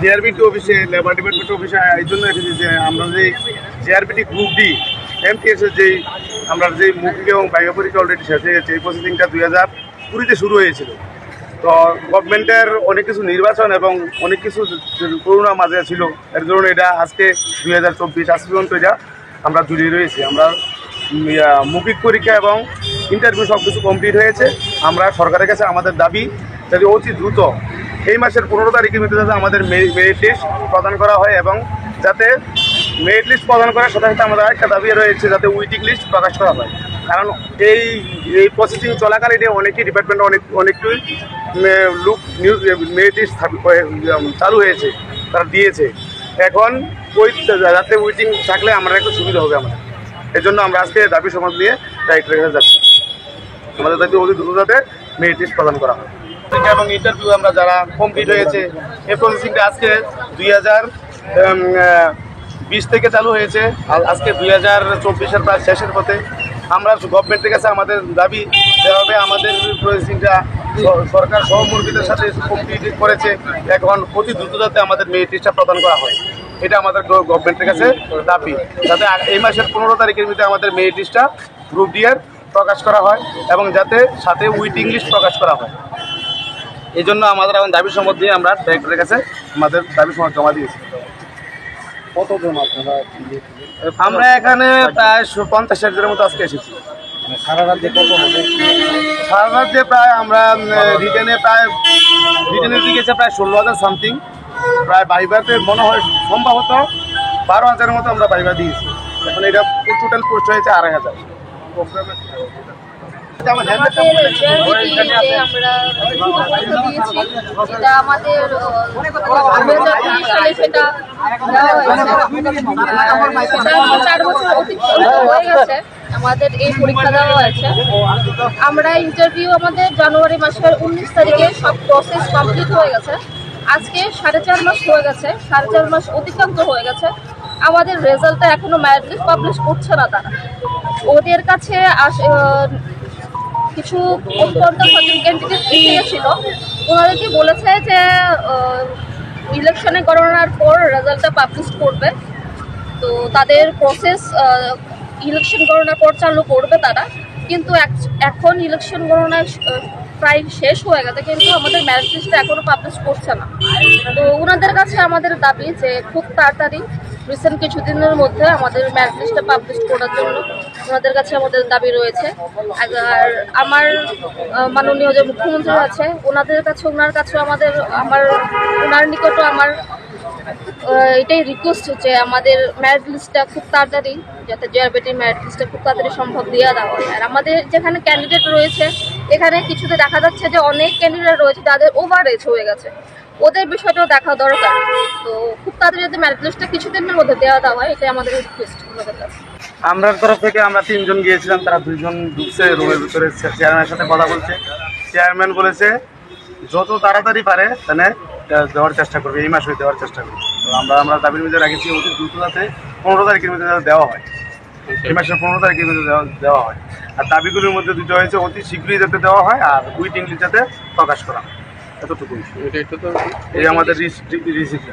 JRBT অফিসে labour department অফিসে এই জন্য এসেছি যে আমরা যে জেআরবিটি গ্রুপ ডি এমটিএসের যেই আমরা যে মৌখিক এবং বাহ্য পরীক্ষা অলরেডি শেষ হয়ে গেছে। এই প্রসেসিংটা 2020-তে শুরু হয়েছিল। তো গভর্নমেন্টের অনেক কিছু নির্বাচন এবং অনেক কিছু করোনা মাঝে ছিল, এর জন্য এটা আজকে 2024 আজ পর্যন্ত এটা আমরা জড়িয়ে রয়েছি। আমরা মৌখিক পরীক্ষা এবং ইন্টারভিউ সব কিছু কমপ্লিট হয়েছে। আমরা সরকারের কাছে আমাদের দাবি যাতে অতি দ্রুত এই মাসের 15 তারিখের মধ্যে যাতে আমাদের মেরিট লিস্ট প্রদান করা হয় এবং যাতে মেরিট লিস্ট প্রদান করার সাথে সাথে আমাদের একটা দাবি রয়েছে যাতে ওয়েটিং লিস্ট প্রকাশ করা হয়। কারণ এই প্রসেসিং চলাকালীন অনেকই ডিপার্টমেন্ট অনেকটাই লোক মেরিট লিস্ট চালু হয়েছে, তারা দিয়েছে। এখন ওই যাতে ওয়েটিং থাকলে আমরা একটু সুবিধা হবে আমাদের। এই জন্য আমরা আজকে দাবি সমাজ নিয়ে ডাইরেক্টরের কাছে যাচ্ছি। আমাদের দাবি অতি দ্রুত যাতে মেরিট লিস্ট প্রদান করা হয় এবং ইন্টারভিউ আমরা যারা কমপ্লিট হয়েছে এই প্রসেসিংটা আজকে 2020 থেকে চালু হয়েছে। আজকে 2024-এর প্রায় শেষের পথে। আমরা গভর্নমেন্টের কাছে আমাদের দাবি যেভাবে আমাদের প্রসেসিংটা সরকার সহমর্মীদের সাথে কমপ্লিট করেছে, এখন অতি দ্রুত যাতে আমাদের মেরিট লিস্টটা প্রদান করা হয়, এটা আমাদের গভর্নমেন্টের কাছে দাবি। যাতে এই মাসের 15 তারিখের মধ্যে আমাদের মেরিট লিস্টটা গ্রুপ ডি এর প্রকাশ করা হয় এবং যাতে সাথে ওয়েটিং লিস্ট প্রকাশ করা হয়। এই জন্য আমাদের এখন দাবি সম্মত দিয়ে আমরা ডাইরেক্টরের কাছে আমাদের দাবি সম্মত জমা দিয়েছি। কতজন আপনারা? আমরা এখানে প্রায় 50-60 মতো আজকে এসেছি। সারা রাজ্যে কত হবে? সারা রাজ্যে প্রায় আমরা রিটেনে দিয়েছে প্রায় 16,000 সামথিং। প্রায় ভাইভাতে মনে হয় সম্ভবত 12,000 মতো আমরা ভাইভা দিয়েছি। এখন এটা টোটাল পোস্ট হয়েছে 2,500। আমাদের এই পরীক্ষা দেওয়া হয়েছে। আমরা ইন্টারভিউ আমাদের জানুয়ারি মাসের 19 তারিখে সব প্রসেস কমপ্লিট হয়ে গেছে। আজকে 4.5 মাস হয়ে গেছে, 4.5 মাস অতিক্রান্ত হয়ে গেছে। আমাদের রেজাল্টটা এখনো মেরিট লিস্ট পাবলিশ করছে না তারা। ওদের কাছে কিছু অত্যন্ত সচেতন ক্যান্ডিডেট এসেছিল, ওনাদেরকে বলেছে যে ইলেকশনে গণনার পর রেজাল্টটা পাবলিশ করবে। তো তাদের প্রসেস ইলেকশন গণনার পর চালু করবে তারা, কিন্তু এখন ইলেকশন গণনা প্রায় শেষ হয়ে গেছে, কিন্তু আমাদের মেরিট লিস্টটা এখনও পাবলিশ করছে না। তো ওনাদের কাছে আমাদের দাবি যে খুব তাড়াতাড়ি রিসেন্ট কিছুদিনের মধ্যে আমাদের মেরিট লিস্টটা পাবলিশ করার জন্য ওনাদের কাছে আমাদের দাবি রয়েছে। আর আমার মাননীয় যে মুখ্যমন্ত্রী আছে ওনার কাছেও ওনার নিকটও আমার এটাই রিকোয়েস্ট হচ্ছে আমাদের মেরিট লিস্টটা খুব তাড়াতাড়ি যাতে জেআরবিটির মেরিট লিস্টটা খুব তাড়াতাড়ি সম্ভব দেওয়া দেওয়া হয়। আর আমাদের যেখানে ক্যান্ডিডেট রয়েছে এখানে কিছুতে দেখা যাচ্ছে যে অনেক ক্যান্ডিডেট রয়েছে যাদের ওভার এজ হয়ে গেছে, ওদের বিষয়টাও দেখা দরকার। তো খুব তাড়াতাড়ি যদি মেরিট লিস্টটা কিছুদিনের মধ্যে দেওয়া দেওয়া হয়, এটাই আমাদের রিকোয়েস্ট ওনাদের কাছে। আমরার তরফ থেকে আমরা 3 জন গিয়েছিলাম, তারা 2 জন ঢুকছে রুমের ভিতরে, চেয়ারম্যানের সাথে কথা বলছে। চেয়ারম্যান বলেছে যত তাড়াতাড়ি পারে তাহলে দেওয়ার চেষ্টা করবে, এই মাসে দেওয়ার চেষ্টা করবে। তো আমরা দাবির মধ্যে রাখেছি অতি দ্রুত যাতে 15 তারিখের মধ্যে দেওয়া হয়, এই মাসের 15 তারিখের মধ্যে দেওয়া হয়। আর দাবিগুলির মধ্যে দুটো হয়েছে অতি শীঘ্রই যাতে দেওয়া হয় আর ওয়েটিং লিস্ট যাতে প্রকাশ করা হয়, এতটুকু। এই আমাদের রিসিপ্ট।